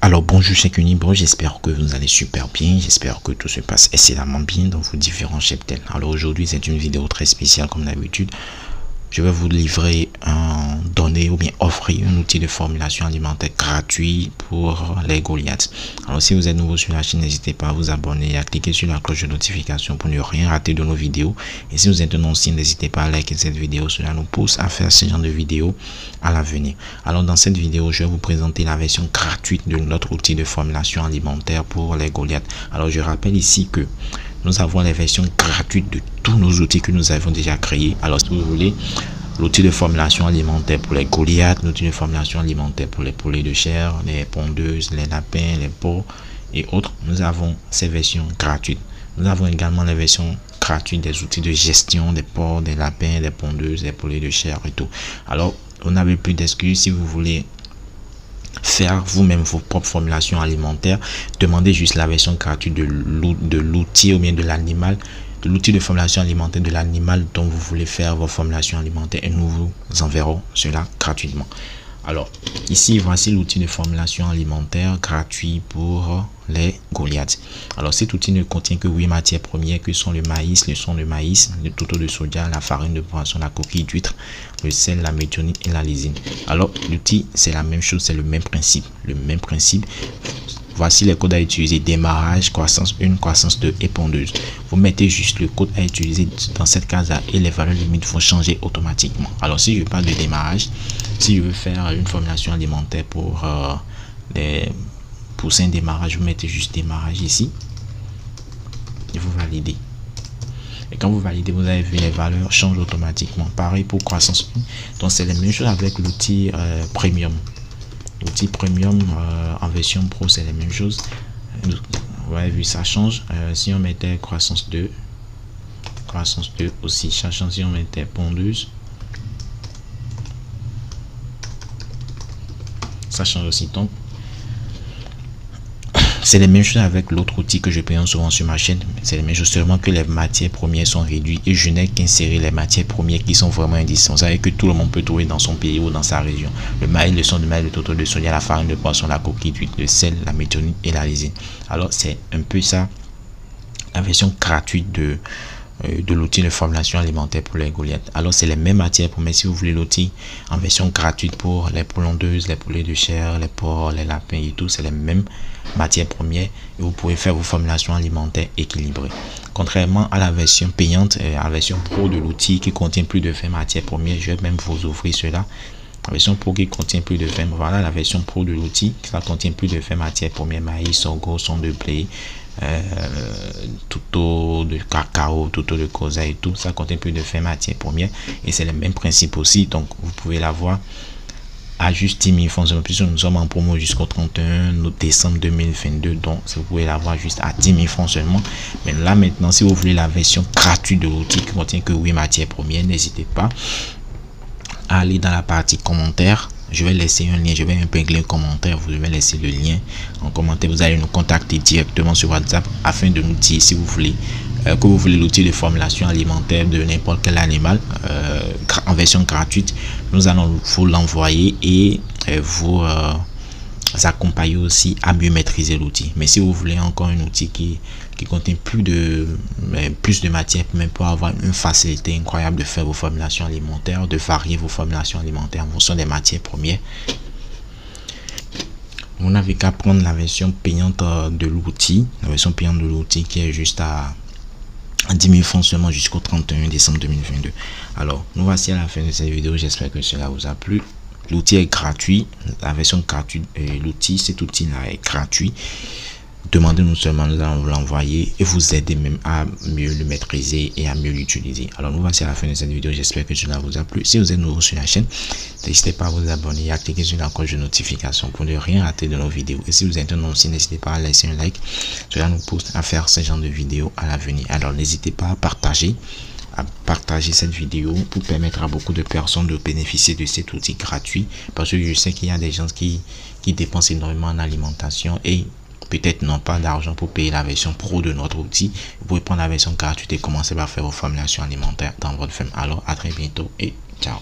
Alors bonjour chers Unibro, j'espère que vous allez super bien, j'espère que tout se passe excellemment bien dans vos différents cheptels. Alors aujourd'hui c'est une vidéo très spéciale comme d'habitude. Je vais vous livrer donner ou bien offrir un outil de formulation alimentaire gratuit pour les Goliaths. Alors si vous êtes nouveau sur la chaîne, n'hésitez pas à vous abonner et à cliquer sur la cloche de notification pour ne rien rater de nos vidéos. Et si vous êtes un ancien, n'hésitez pas à liker cette vidéo, cela nous pousse à faire ce genre de vidéos à l'avenir. Alors dans cette vidéo, je vais vous présenter la version gratuite de notre outil de formulation alimentaire pour les Goliaths. Alors je rappelle ici que nous avons les versions gratuites de tous nos outils que nous avons déjà créés. Alors si vous voulez l'outil de formulation alimentaire pour les Goliaths, l'outil de formulation alimentaire pour les poulets de chair, les pondeuses, les lapins, les porcs et autres, nous avons ces versions gratuites. Nous avons également les versions gratuites des outils de gestion des porcs, des lapins, des pondeuses, des poulets de chair et tout. Alors vous n'avez plus d'excuses si vous voulez faire vous-même vos propres formulations alimentaires. Demandez juste la version gratuite de l'outil ou bien de l'animal, de l'outil de formulation alimentaire de l'animal dont vous voulez faire vos formulations alimentaires et nous vous enverrons cela gratuitement. Alors ici voici l'outil de formulation alimentaire gratuit pour les Goliaths. Alors cet outil ne contient que 8 matières premières que sont le maïs, le son de maïs, le tourteau de soja, la farine de poisson, la coquille d'huître, le sel, la méthionine et la lysine. Alors l'outil c'est la même chose, c'est le même principe, Voici les codes à utiliser: démarrage, croissance 1, croissance 2 et pondeuse. Vous mettez juste le code à utiliser dans cette case-là et les valeurs limites vont changer automatiquement. Alors si je parle de démarrage, si je veux faire une formulation alimentaire pour les poussins démarrage, vous mettez juste démarrage ici et vous validez. Et quand vous validez, vous avez vu les valeurs changent automatiquement. Pareil pour croissance 1. Donc c'est la même chose avec l'outil premium. L'outil premium en version pro, c'est la même chose. Vous avez vu, ça change. Si on mettait croissance 2 aussi, ça change. Si on mettait pondeuse, ça change aussi. Donc c'est les mêmes choses avec l'autre outil que je présente souvent sur ma chaîne. C'est les mêmes choses, seulement que les matières premières sont réduites et je n'ai qu'insérer les matières premières qui sont vraiment indispensables et que tout le monde peut trouver dans son pays ou dans sa région. Le maïs, le son de maïs, le tourteau de soja, la farine de poisson, la coquille d'huître, le sel, la méthionine et la lysine. Alors c'est un peu ça la version gratuite de l'outil de formulation alimentaire pour les Goliaths. Alors c'est les mêmes matières premières. Si vous voulez l'outil en version gratuite pour les pondeuses, les poulets de chair, les porcs, les lapins et tout, c'est les mêmes matières premières et vous pouvez faire vos formulations alimentaires équilibrées. Contrairement à la version payante, à la version pro de l'outil qui contient plus de 20 matières premières, je vais même vous offrir cela. La version pro qui contient plus de 20, voilà la version pro de l'outil, ça contient plus de 20 matières premières: maïs, sorgho, son de blé, tourteau de cacao, tourteau de colza et tout, ça contient plus de 20 matières premières et c'est le même principe aussi. Donc vous pouvez l'avoir à juste 10 000 francs, puisque nous sommes en promo jusqu'au 31 décembre 2022, donc vous pouvez l'avoir juste à 10 000 francs seulement. Mais là maintenant, si vous voulez la version gratuite de l'outil qui contient que 8 matières premières, n'hésitez pas à aller dans la partie commentaires. Je vais laisser un lien, je vais épingler un commentaire, vous devez laisser le lien en commentaire. Vous allez nous contacter directement sur WhatsApp afin de nous dire si vous voulez que vous voulez l'outil de formulation alimentaire de n'importe quel animal en version gratuite. Nous allons vous l'envoyer et vous accompagner aussi à mieux maîtriser l'outil. Mais si vous voulez encore un outil qui contient plus de matière même pour avoir une facilité incroyable de faire vos formulations alimentaires, de varier vos formulations alimentaires en fonction des matières premières, vous n'avez qu'à prendre la version payante de l'outil, qui est juste à 10 000 francs seulement jusqu'au 31 décembre 2022. Alors nous voici à la fin de cette vidéo, j'espère que cela vous a plu. L'outil est gratuit, la version gratuite cet outil là est gratuit. Demandez-nous seulement, nous allons vous l'envoyer et vous aider même à mieux le maîtriser et à mieux l'utiliser. Alors nous voici à la fin de cette vidéo, j'espère que cela vous a plu. Si vous êtes nouveau sur la chaîne, n'hésitez pas à vous abonner et à cliquer sur la cloche de notification pour ne rien rater de nos vidéos. Et si vous êtes un ancien, n'hésitez pas à laisser un like, cela nous pousse à faire ce genre de vidéos à l'avenir. Alors n'hésitez pas à partager cette vidéo pour permettre à beaucoup de personnes de bénéficier de cet outil gratuit, parce que je sais qu'il y a des gens qui dépensent énormément en alimentation et peut-être n'ont pas d'argent pour payer la version pro de notre outil. Vous pouvez prendre la version gratuite et commencer par faire vos formulations alimentaires dans votre ferme. Alors à très bientôt et ciao.